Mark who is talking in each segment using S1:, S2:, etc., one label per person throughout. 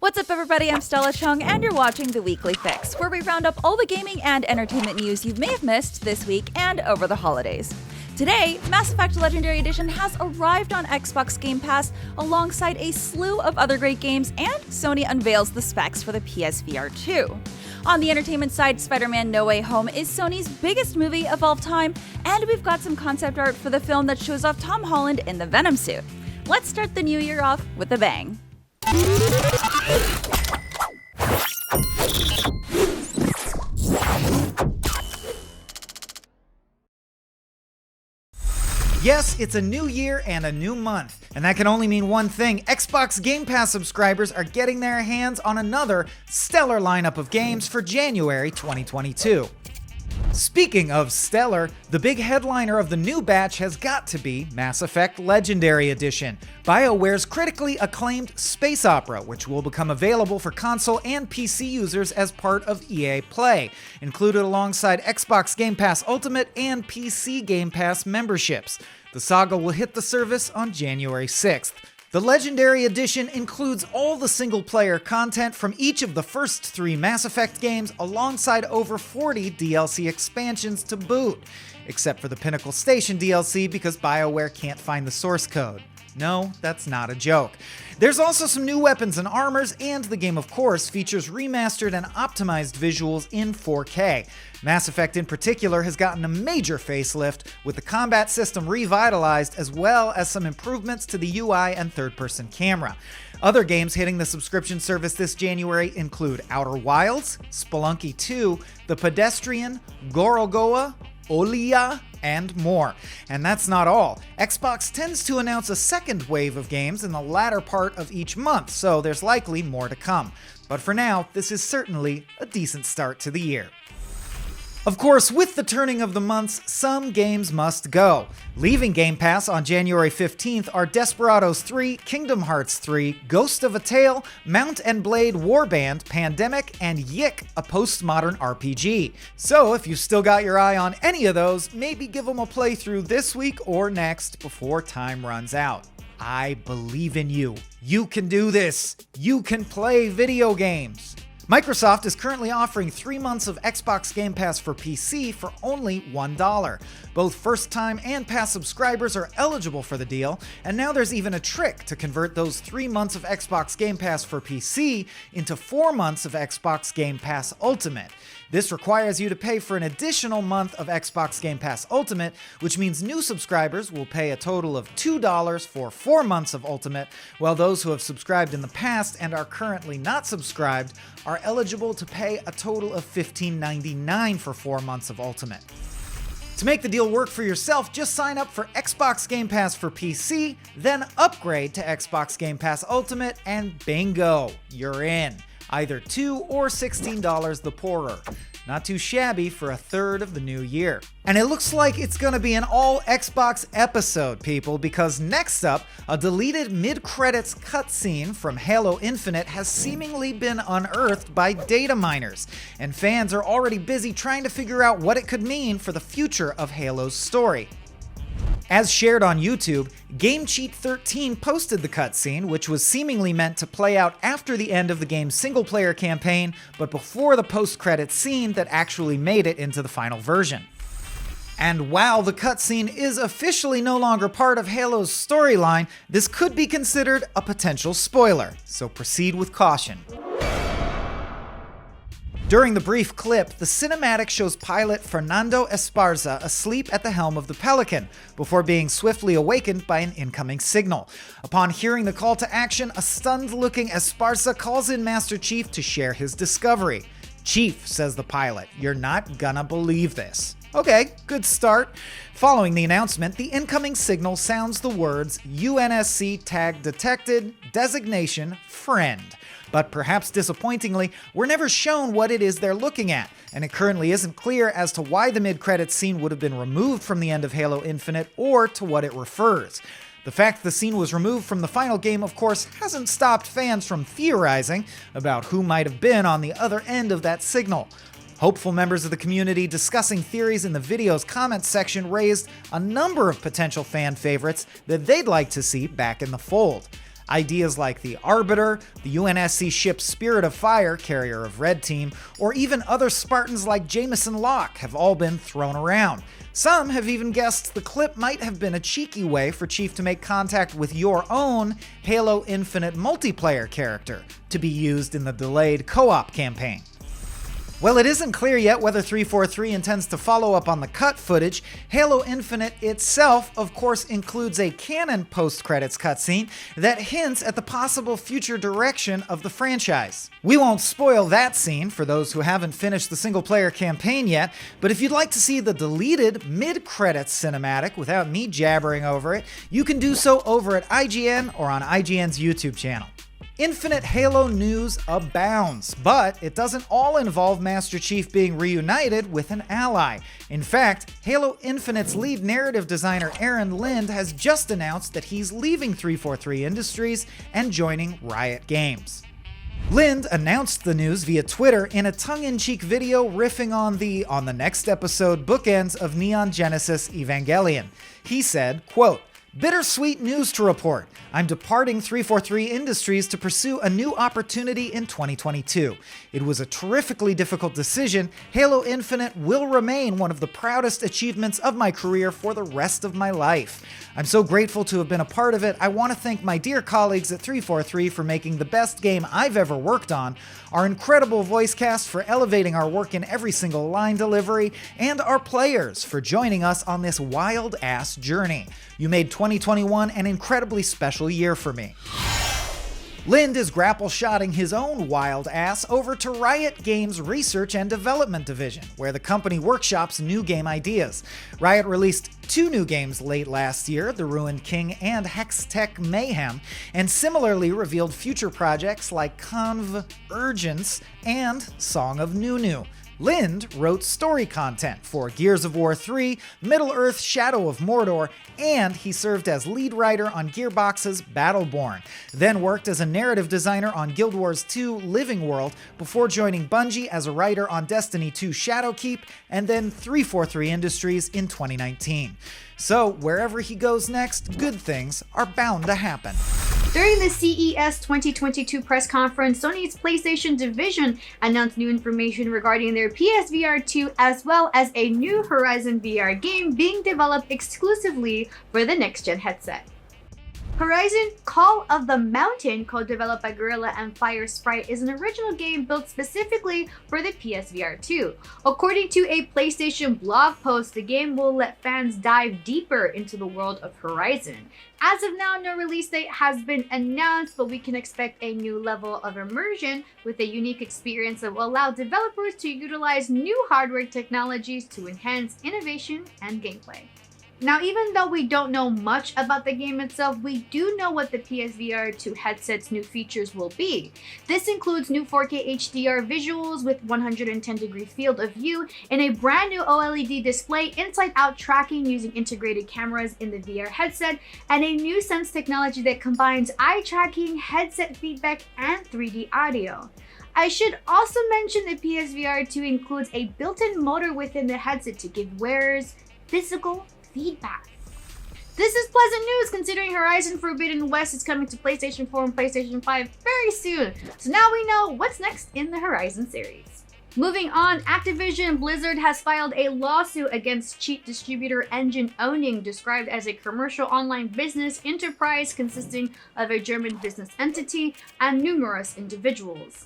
S1: What's up, everybody? I'm Stella Chung, and you're watching The Weekly Fix, where we round up all the gaming and entertainment news you may have missed this week and over the holidays. Today, Mass Effect Legendary Edition has arrived on Xbox Game Pass alongside a slew of other great games, and Sony unveils the specs for the PSVR 2. On the entertainment side, Spider-Man No Way Home is Sony's biggest movie of all time, and we've got some concept art for the film that shows off Tom Holland in the Venom suit. Let's start the new year off with a bang.
S2: Yes, it's a new year and a new month, and that can only mean one thing. Xbox Game Pass subscribers are getting their hands on another stellar lineup of games for January 2022. Speaking of stellar, the big headliner of the new batch has got to be Mass Effect Legendary Edition, BioWare's critically acclaimed space opera, which will become available for console and PC users as part of EA Play, included alongside Xbox Game Pass Ultimate and PC Game Pass memberships. The saga will hit the service on January 6th. The Legendary Edition includes all the single-player content from each of the first 3 Mass Effect games alongside over 40 DLC expansions to boot, except for the Pinnacle Station DLC because BioWare can't find the source code. No, that's not a joke. There's also some new weapons and armors, and the game, of course, features remastered and optimized visuals in 4K. Mass Effect in particular has gotten a major facelift, with the combat system revitalized as well as some improvements to the UI and third-person camera. Other games hitting the subscription service this January include Outer Wilds, Spelunky 2, The Pedestrian, Gorogoa, Olia, and more. And that's not all. Xbox tends to announce a second wave of games in the latter part of each month, so there's likely more to come. But for now, this is certainly a decent start to the year. Of course, with the turning of the months, some games must go. Leaving Game Pass on January 15th are Desperados 3, Kingdom Hearts 3, Ghost of a Tale, Mount and Blade Warband, Pandemic, and Yik, a postmodern RPG. So if you've still got your eye on any of those, maybe give them a playthrough this week or next before time runs out. I believe in you. You can do this. You can play video games. Microsoft is currently offering 3 months of Xbox Game Pass for PC for only $1. Both first-time and past subscribers are eligible for the deal, and now there's even a trick to convert those 3 months of Xbox Game Pass for PC into 4 months of Xbox Game Pass Ultimate. This requires you to pay for an additional month of Xbox Game Pass Ultimate, which means new subscribers will pay a total of $2 for 4 months of Ultimate, while those who have subscribed in the past and are currently not subscribed are eligible to pay a total of $15.99 for 4 months of Ultimate. To make the deal work for yourself, just sign up for Xbox Game Pass for PC, then upgrade to Xbox Game Pass Ultimate, and bingo, you're in. Either $2 or $16 the poorer. Not too shabby for a third of the new year. And it looks like it's gonna be an all Xbox episode, people, because next up, a deleted mid-credits cutscene from Halo Infinite has seemingly been unearthed by data miners, and fans are already busy trying to figure out what it could mean for the future of Halo's story. As shared on YouTube, GameCheat13 posted the cutscene, which was seemingly meant to play out after the end of the game's single-player campaign, but before the post-credits scene that actually made it into the final version. And while the cutscene is officially no longer part of Halo's storyline, this could be considered a potential spoiler, so proceed with caution. During the brief clip, the cinematic shows pilot Fernando Esparza asleep at the helm of the Pelican, before being swiftly awakened by an incoming signal. Upon hearing the call to action, a stunned-looking Esparza calls in Master Chief to share his discovery. "Chief," says the pilot, "you're not gonna believe this." Okay, good start. Following the announcement, the incoming signal sounds the words UNSC tag detected, designation friend. But perhaps disappointingly, we're never shown what it is they're looking at, and it currently isn't clear as to why the mid-credits scene would have been removed from the end of Halo Infinite or to what it refers. The fact the scene was removed from the final game, of course, hasn't stopped fans from theorizing about who might have been on the other end of that signal. Hopeful members of the community discussing theories in the video's comments section raised a number of potential fan favorites that they'd like to see back in the fold. Ideas like the Arbiter, the UNSC ship Spirit of Fire, carrier of Red Team, or even other Spartans like Jameson Locke have all been thrown around. Some have even guessed the clip might have been a cheeky way for Chief to make contact with your own Halo Infinite multiplayer character to be used in the delayed co-op campaign. Well, it isn't clear yet whether 343 intends to follow up on the cut footage. Halo Infinite itself, of course, includes a canon post-credits cutscene that hints at the possible future direction of the franchise. We won't spoil that scene for those who haven't finished the single-player campaign yet, but if you'd like to see the deleted mid-credits cinematic without me jabbering over it, you can do so over at IGN or on IGN's YouTube channel. Infinite Halo news abounds, but it doesn't all involve Master Chief being reunited with an ally. In fact, Halo Infinite's lead narrative designer Aaron Lind has just announced that he's leaving 343 Industries and joining Riot Games. Lind announced the news via Twitter in a tongue-in-cheek video riffing on the next episode bookends of Neon Genesis Evangelion. He said, quote, "Bittersweet news to report. I'm departing 343 Industries to pursue a new opportunity in 2022. It was a terrifically difficult decision. Halo Infinite will remain one of the proudest achievements of my career for the rest of my life. I'm so grateful to have been a part of it. I want to thank my dear colleagues at 343 for making the best game I've ever worked on, our incredible voice cast for elevating our work in every single line delivery, and our players for joining us on this wild-ass journey. You made 2021 an incredibly special year for me." Lind is grapple-shotting his own wild ass over to Riot Games' Research and Development Division, where the company workshops new game ideas. Riot released 2 new games late last year, The Ruined King and Hextech Mayhem, and similarly revealed future projects like Convergence and Song of Nunu. Lind wrote story content for Gears of War 3, Middle-earth: Shadow of Mordor, and he served as lead writer on Gearbox's Battleborn, then worked as a narrative designer on Guild Wars 2 Living World before joining Bungie as a writer on Destiny 2 Shadowkeep, and then 343 Industries in 2019. So wherever he goes next, good things are bound to happen.
S3: During the CES 2022 press conference, Sony's PlayStation division announced new information regarding their PSVR 2 as well as a new Horizon VR game being developed exclusively for the next-gen headset. Horizon Call of the Mountain, co-developed by Guerrilla and Fire Sprite, is an original game built specifically for the PSVR 2. According to a PlayStation blog post, the game will let fans dive deeper into the world of Horizon. As of now, no release date has been announced, but we can expect a new level of immersion with a unique experience that will allow developers to utilize new hardware technologies to enhance innovation and gameplay. Now, even though we don't know much about the game itself, we do know what the PSVR 2 headset's new features will be. This includes new 4K HDR visuals with 110-degree field of view and a brand new OLED display, inside-out tracking using integrated cameras in the VR headset, and a new Sense technology that combines eye tracking, headset feedback, and 3D audio. I should also mention that PSVR 2 includes a built-in motor within the headset to give wearers physical feedback. This is pleasant news considering Horizon Forbidden West is coming to PlayStation 4 and PlayStation 5 very soon. So now we know what's next in the Horizon series. Moving on, Activision Blizzard has filed a lawsuit against cheat distributor Engine Owning, described as a commercial online business enterprise consisting of a German business entity and numerous individuals.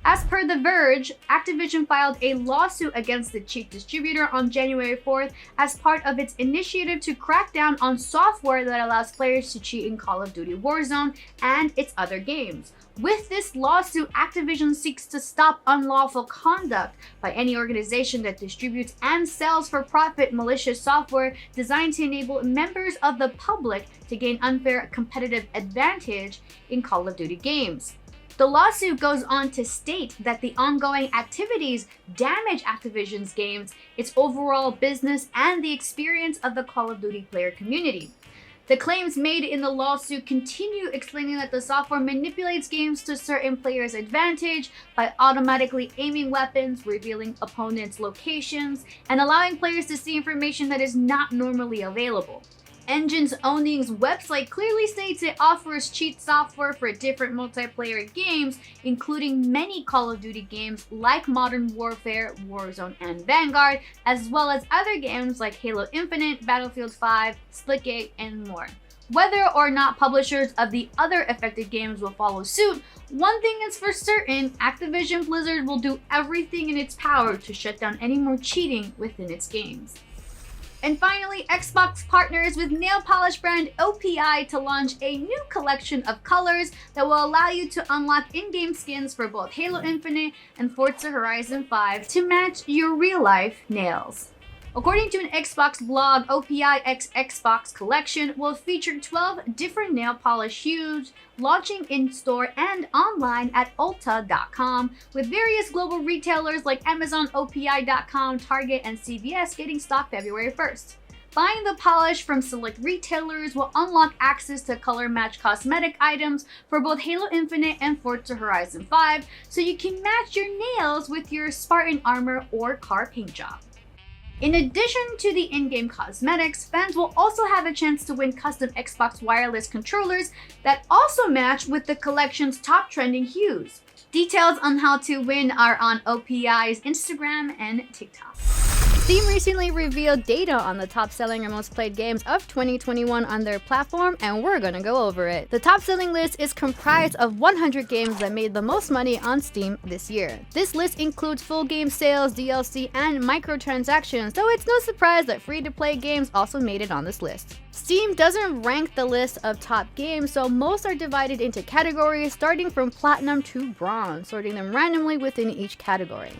S3: As per The Verge, Activision filed a lawsuit against the cheat distributor on January 4th as part of its initiative to crack down on software that allows players to cheat in Call of Duty Warzone and its other games. With this lawsuit, Activision seeks to stop unlawful conduct by any organization that distributes and sells for profit malicious software designed to enable members of the public to gain unfair competitive advantage in Call of Duty games. The lawsuit goes on to state that the ongoing activities damage Activision's games, its overall business, and the experience of the Call of Duty player community. The claims made in the lawsuit continue explaining that the software manipulates games to certain players' advantage by automatically aiming weapons, revealing opponents' locations, and allowing players to see information that is not normally available. Engine's Owning's website clearly states it offers cheat software for different multiplayer games, including many Call of Duty games like Modern Warfare, Warzone, and Vanguard, as well as other games like Halo Infinite, Battlefield 5, Splitgate, and more. Whether or not publishers of the other affected games will follow suit, one thing is for certain, Activision Blizzard will do everything in its power to shut down any more cheating within its games. And finally, Xbox partners with nail polish brand OPI to launch a new collection of colors that will allow you to unlock in-game skins for both Halo Infinite and Forza Horizon 5 to match your real-life nails. According to an Xbox blog, OPI X Xbox collection will feature 12 different nail polish hues, launching in-store and online at Ulta.com, with various global retailers like Amazon, OPI.com, Target, and CVS getting stock February 1st. Buying the polish from select retailers will unlock access to color match cosmetic items for both Halo Infinite and Forza Horizon 5, so you can match your nails with your Spartan armor or car paint job. In addition to the in-game cosmetics, fans will also have a chance to win custom Xbox wireless controllers that also match with the collection's top trending hues. Details on how to win are on OPI's Instagram and TikTok.
S4: Steam recently revealed data on the top-selling or most played games of 2021 on their platform, and we're gonna go over it. The top-selling list is comprised of 100 games that made the most money on Steam this year. This list includes full game sales, DLC, and microtransactions, so it's no surprise that free-to-play games also made it on this list. Steam doesn't rank the list of top games, so most are divided into categories starting from platinum to bronze, sorting them randomly within each category.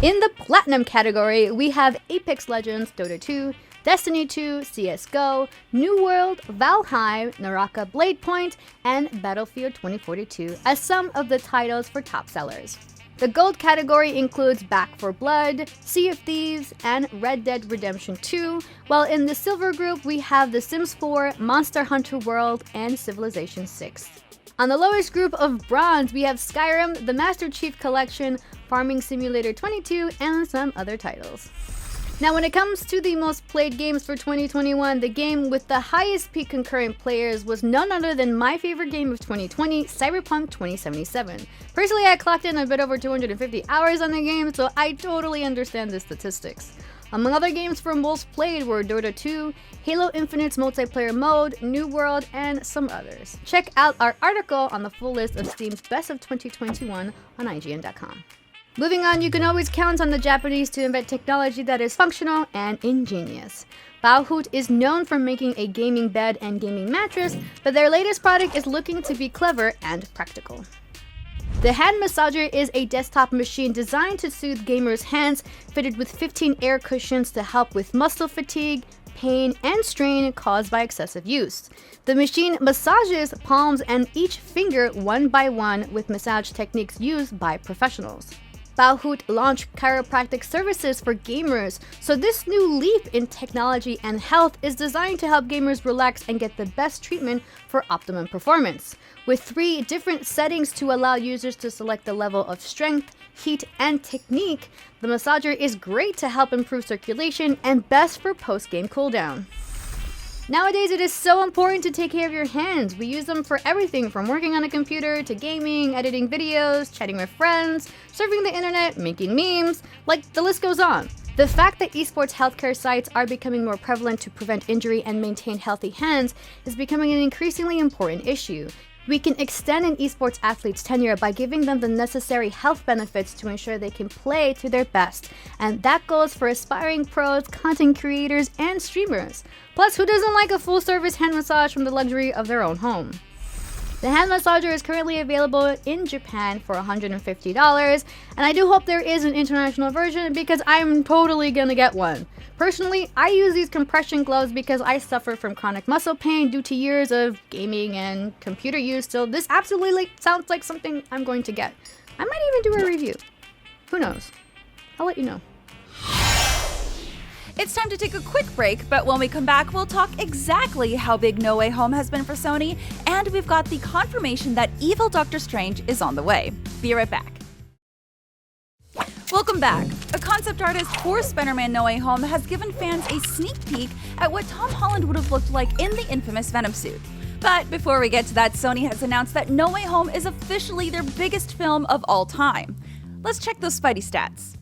S4: In the Platinum category, we have Apex Legends, Dota 2, Destiny 2, CSGO, New World, Valheim, Naraka Blade Point, and Battlefield 2042 as some of the titles for top sellers. The Gold category includes Back 4 Blood, Sea of Thieves, and Red Dead Redemption 2, while in the Silver group we have The Sims 4, Monster Hunter World, and Civilization 6. On the lowest group of Bronze, we have Skyrim, the Master Chief Collection, Farming Simulator 22, and some other titles. Now, when it comes to the most played games for 2021, the game with the highest peak concurrent players was none other than my favorite game of 2020, Cyberpunk 2077. Personally, I clocked in a bit over 250 hours on the game, so I totally understand the statistics. Among other games for most played were Dota 2, Halo Infinite's multiplayer mode, New World, and some others. Check out our article on the full list of Steam's Best of 2021 on IGN.com. Moving on, you can always count on the Japanese to invent technology that is functional and ingenious. Baohoot is known for making a gaming bed and gaming mattress, but their latest product is looking to be clever and practical. The Hand Massager is a desktop machine designed to soothe gamers' hands, fitted with 15 air cushions to help with muscle fatigue, pain, and strain caused by excessive use. The machine massages palms and each finger one by one with massage techniques used by professionals. Baohoot launched chiropractic services for gamers, so this new leap in technology and health is designed to help gamers relax and get the best treatment for optimum performance. With 3 different settings to allow users to select the level of strength, heat, and technique, the massager is great to help improve circulation and best for post-game cooldown. Nowadays, it is so important to take care of your hands. We use them for everything from working on a computer to gaming, editing videos, chatting with friends, surfing the internet, making memes, like the list goes on. The fact that esports healthcare sites are becoming more prevalent to prevent injury and maintain healthy hands is becoming an increasingly important issue. We can extend an esports athlete's tenure by giving them the necessary health benefits to ensure they can play to their best, and that goes for aspiring pros, content creators, and streamers. Plus, who doesn't like a full-service hand massage from the luxury of their own home? The hand massager is currently available in Japan for $150, and I do hope there is an international version because I'm totally gonna get one. Personally, I use these compression gloves because I suffer from chronic muscle pain due to years of gaming and computer use, so this absolutely sounds like something I'm going to get. I might even do a review. Who knows? I'll let you know.
S1: It's time to take a quick break, but when we come back, we'll talk exactly how big No Way Home has been for Sony, and we've got the confirmation that evil Doctor Strange is on the way. Be right back. Welcome back. A concept artist for Spider-Man No Way Home has given fans a sneak peek at what Tom Holland would have looked like in the infamous Venom suit. But before we get to that, Sony has announced that No Way Home is officially their biggest film of all time. Let's check those Spidey stats.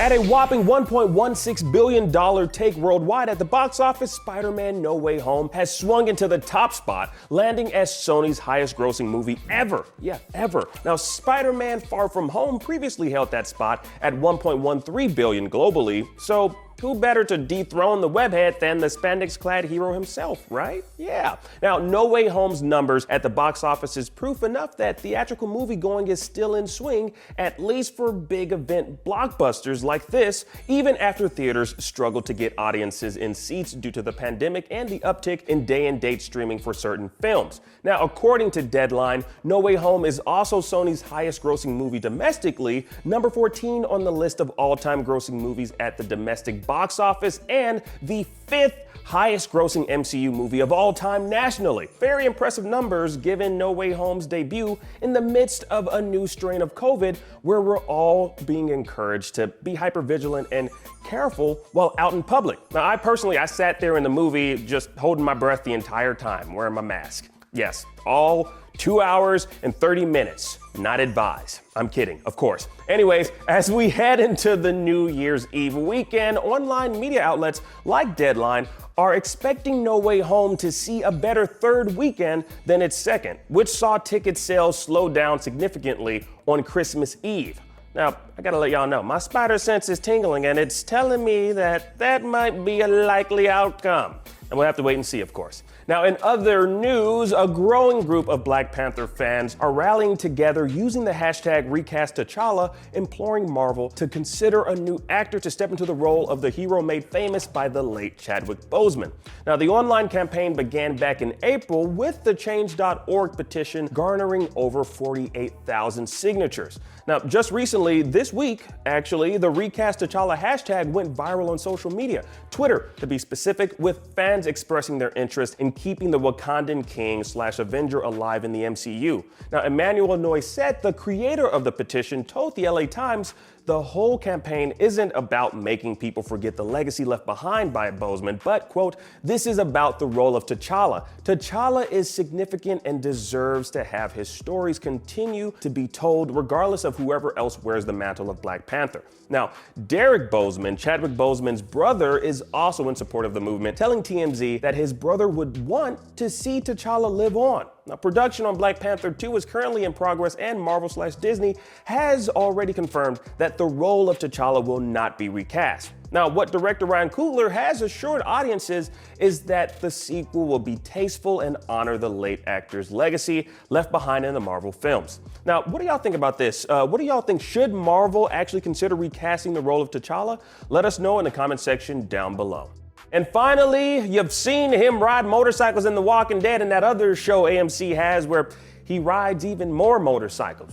S5: At a whopping $1.16 billion take worldwide at the box office, Spider-Man No Way Home has swung into the top spot, landing as Sony's highest grossing movie ever. Yeah, ever. Now, Spider-Man Far From Home previously held that spot at $1.13 billion globally, so who better to dethrone the webhead than the spandex-clad hero himself, right? Yeah. Now, No Way Home's numbers at the box office is proof enough that theatrical movie-going is still in swing, at least for big event blockbusters like this, even after theaters struggle to get audiences in seats due to the pandemic and the uptick in day-and-date streaming for certain films. Now, according to Deadline, No Way Home is also Sony's highest-grossing movie domestically, number 14 on the list of all-time grossing movies at the domestic box office, and the 5th highest grossing MCU movie of all time nationally. Very impressive numbers given No Way Home's debut in the midst of a new strain of COVID, where we're all being encouraged to be hypervigilant and careful while out in public. Now, I sat there in the movie just holding my breath the entire time, wearing my mask. Yes, all 2 hours and 30 minutes. Not advised. I'm kidding, of course. Anyways, as we head into the New Year's Eve weekend, online media outlets like Deadline are expecting No Way Home to see a better third weekend than its second, which saw ticket sales slow down significantly on Christmas Eve. Now, I gotta let y'all know, my spider sense is tingling and it's telling me that that might be a likely outcome. And we'll have to wait and see, of course. Now, in other news, a growing group of Black Panther fans are rallying together using the hashtag Recast T'Challa, imploring Marvel to consider a new actor to step into the role of the hero made famous by the late Chadwick Boseman. Now, the online campaign began back in April with the Change.org petition garnering over 48,000 signatures. Now, just recently, this week, actually, the Recast T'Challa hashtag went viral on social media, Twitter to be specific, with fans expressing their interest in keeping the Wakandan king/Avenger alive in the MCU. Now, Emmanuel Noisette, the creator of the petition, told the LA Times the whole campaign isn't about making people forget the legacy left behind by Boseman, but, quote, this is about the role of T'Challa. T'Challa is significant and deserves to have his stories continue to be told regardless of whoever else wears the mantle of Black Panther. Now, Derek Boseman, Chadwick Boseman's brother, is also in support of the movement, telling TMZ that his brother would want to see T'Challa live on. Now, production on Black Panther 2 is currently in progress, and Marvel/Disney has already confirmed that the role of T'Challa will not be recast. Now, what director Ryan Coogler has assured audiences is that the sequel will be tasteful and honor the late actor's legacy left behind in the Marvel films. Now, what do y'all think about this? What do y'all think? Should Marvel actually consider recasting the role of T'Challa? Let us know in the comment section down below. And finally, you've seen him ride motorcycles in The Walking Dead and that other show AMC has where he rides even more motorcycles.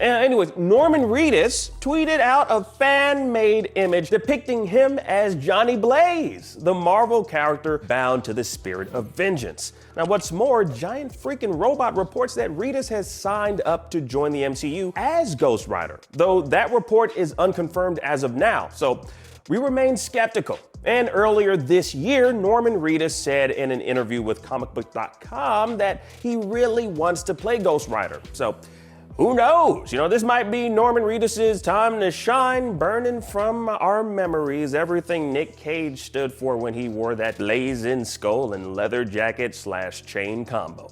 S5: Anyways, Norman Reedus tweeted out a fan-made image depicting him as Johnny Blaze, the Marvel character bound to the spirit of vengeance. Now, what's more, Giant Freaking Robot reports that Reedus has signed up to join the MCU as Ghost Rider, though that report is unconfirmed as of now, so we remain skeptical. And earlier this year, Norman Reedus said in an interview with comicbook.com that he really wants to play Ghost Rider. So who knows? This might be Norman Reedus' time to shine, burning from our memories everything Nick Cage stood for when he wore that blazing skull and leather jacket/chain combo.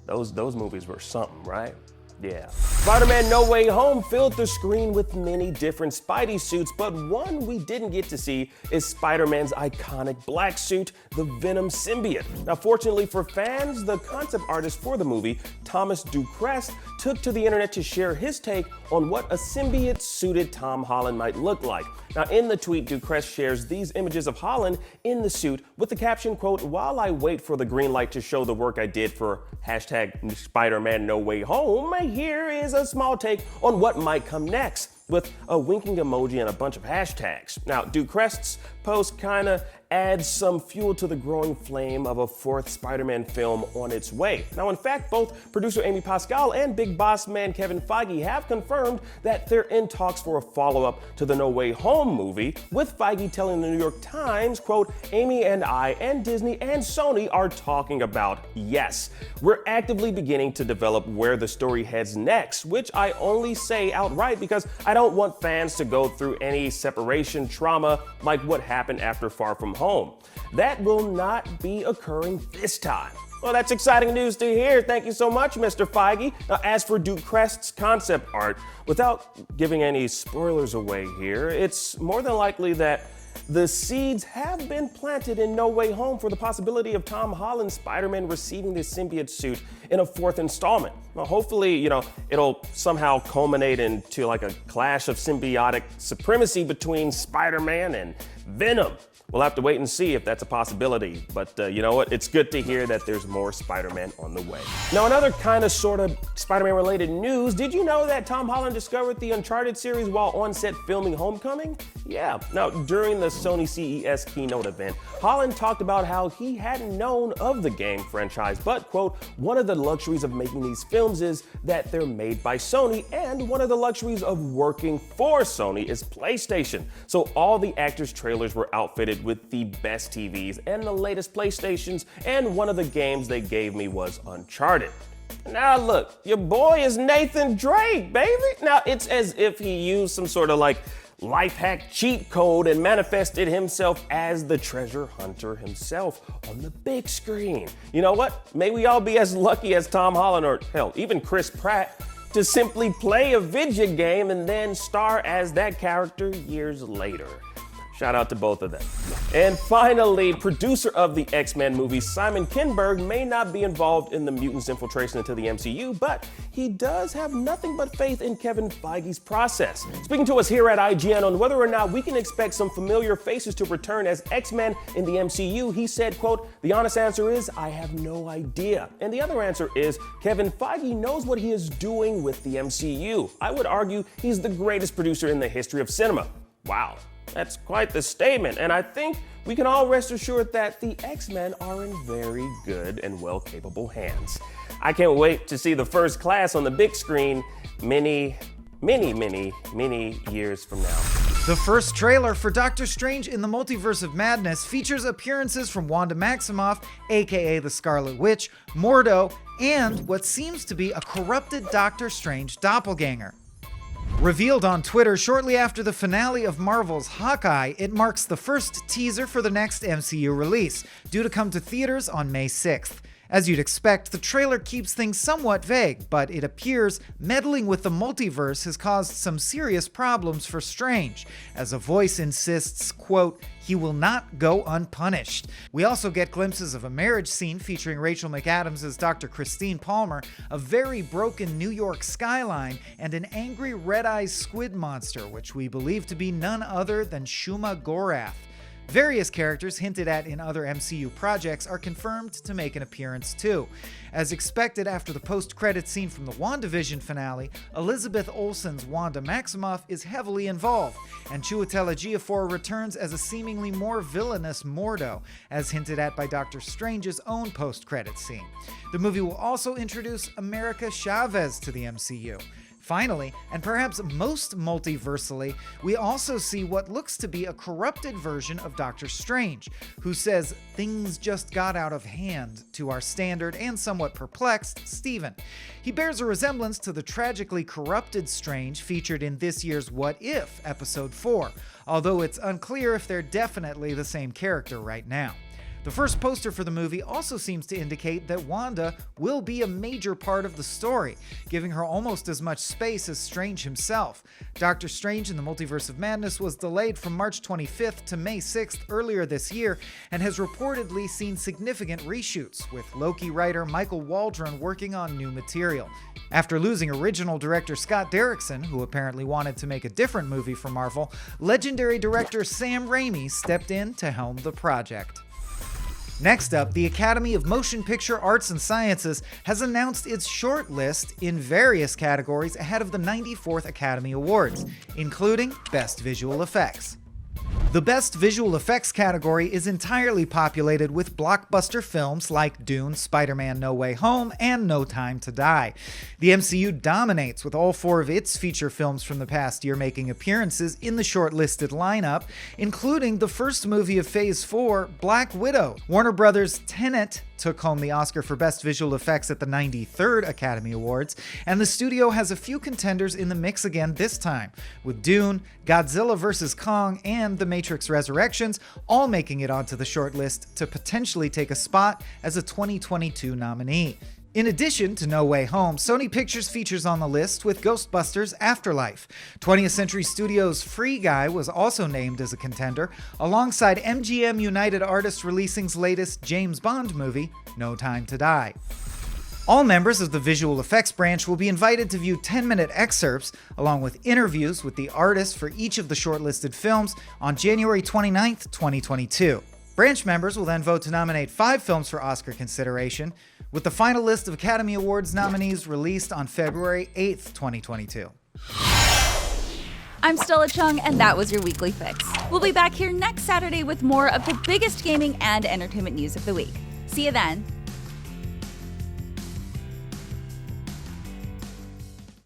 S5: Those movies were something, right? Yeah. Spider-Man No Way Home filled the screen with many different Spidey suits, but one we didn't get to see is Spider-Man's iconic black suit, the Venom symbiote. Now, fortunately for fans, the concept artist for the movie, Thomas Ducrest, took to the internet to share his take on what a symbiote-suited Tom Holland might look like. Now, in the tweet, Ducrest shares these images of Holland in the suit with the caption, quote, while I wait for the green light to show the work I did for hashtag Spider-Man No Way Home, here is a small take on what might come next. with a winking emoji and a bunch of hashtags. Now, Ducrest's post kinda adds some fuel to the growing flame of a fourth Spider-Man film on its way. Now, in fact, both producer Amy Pascal and big boss man Kevin Feige have confirmed that they're in talks for a follow-up to the No Way Home movie, with Feige telling the New York Times, quote, "Amy and I and Disney and Sony are talking about, yes, we're actively beginning to develop where the story heads next," which I only say outright because I don't want fans to go through any separation trauma like what happened after Far From Home. That will not be occurring this time. Well, that's exciting news to hear. Thank you so much, Mr. Feige. Now, as for Ducrest's concept art, without giving any spoilers away here, it's more than likely that the seeds have been planted in No Way Home for the possibility of Tom Holland's Spider-Man receiving the symbiote suit in a fourth installment. Well, hopefully, it'll somehow culminate into like a clash of symbiotic supremacy between Spider-Man and Venom. We'll have to wait and see if that's a possibility, but you know what? It's good to hear that there's more Spider-Man on the way. Now, another kind of sort of Spider-Man related news, did you know that Tom Holland discovered the Uncharted series while on set filming Homecoming? Yeah. Now, during the Sony CES keynote event, Holland talked about how he hadn't known of the game franchise, but, quote, "One of the luxuries of making these films is that they're made by Sony, and one of the luxuries of working for Sony is PlayStation. So all the actors' trailers were outfitted with the best TVs and the latest PlayStations, and one of the games they gave me was Uncharted." Now look, your boy is Nathan Drake, baby. Now it's as if he used some sort of like life hack cheat code and manifested himself as the treasure hunter himself on the big screen. You know what? May we all be as lucky as Tom Holland, or hell, even Chris Pratt, to simply play a video game and then star as that character years later. Shout out to both of them. And finally, producer of the X-Men movie, Simon Kinberg, may not be involved in the mutants' infiltration into the MCU, but he does have nothing but faith in Kevin Feige's process. Speaking to us here at IGN on whether or not we can expect some familiar faces to return as X-Men in the MCU, he said, quote, "The honest answer is, I have no idea. And the other answer is, Kevin Feige knows what he is doing with the MCU. I would argue he's the greatest producer in the history of cinema." Wow. That's quite the statement, and I think we can all rest assured that the X-Men are in very good and well-capable hands. I can't wait to see the first class on the big screen many years from now.
S2: The first trailer for Doctor Strange in the Multiverse of Madness features appearances from Wanda Maximoff, aka the Scarlet Witch, Mordo, and what seems to be a corrupted Doctor Strange doppelganger. Revealed on Twitter shortly after the finale of Marvel's Hawkeye, it marks the first teaser for the next MCU release, due to come to theaters on May 6th. As you'd expect, the trailer keeps things somewhat vague, but it appears meddling with the multiverse has caused some serious problems for Strange, as a voice insists, quote, "He will not go unpunished." We also get glimpses of a marriage scene featuring Rachel McAdams as Dr. Christine Palmer, a very broken New York skyline, and an angry red-eyed squid monster, which we believe to be none other than Shuma Gorath. Various characters hinted at in other MCU projects are confirmed to make an appearance too. As expected after the post-credits scene from the WandaVision finale, Elizabeth Olsen's Wanda Maximoff is heavily involved, and Chiwetel Ejiofor returns as a seemingly more villainous Mordo, as hinted at by Doctor Strange's own post-credits scene. The movie will also introduce America Chavez to the MCU. Finally, and perhaps most multiversally, we also see what looks to be a corrupted version of Doctor Strange, who says things just got out of hand to our standard and somewhat perplexed Stephen. He bears a resemblance to the tragically corrupted Strange featured in this year's What If episode 4, although it's unclear if they're definitely the same character right now. The first poster for the movie also seems to indicate that Wanda will be a major part of the story, giving her almost as much space as Strange himself. Doctor Strange in the Multiverse of Madness was delayed from March 25th to May 6th earlier this year, and has reportedly seen significant reshoots, with Loki writer Michael Waldron working on new material. After losing original director Scott Derrickson, who apparently wanted to make a different movie for Marvel, legendary director Sam Raimi stepped in to helm the project. Next up, the Academy of Motion Picture Arts and Sciences has announced its short list in various categories ahead of the 94th Academy Awards, including Best Visual Effects. The Best Visual Effects category is entirely populated with blockbuster films like Dune, Spider-Man No Way Home, and No Time to Die. The MCU dominates with all 4 of its feature films from the past year making appearances in the shortlisted lineup, including the first movie of Phase 4, Black Widow. Warner Bros.' Tenet took home the Oscar for Best Visual Effects at the 93rd Academy Awards, and the studio has a few contenders in the mix again this time, with Dune, Godzilla vs. Kong, and The Matrix Resurrections all making it onto the shortlist to potentially take a spot as a 2022 nominee. In addition to No Way Home, Sony Pictures features on the list with Ghostbusters Afterlife. 20th Century Studios' Free Guy was also named as a contender, alongside MGM United Artists releasing's latest James Bond movie, No Time to Die. All members of the visual effects branch will be invited to view 10-minute excerpts, along with interviews with the artists for each of the shortlisted films on January 29, 2022. Branch members will then vote to nominate 5 films for Oscar consideration, with the final list of Academy Awards nominees released on February 8, 2022.
S1: I'm Stella Chung, and that was your Weekly Fix. We'll be back here next Saturday with more of the biggest gaming and entertainment news of the week. See you then.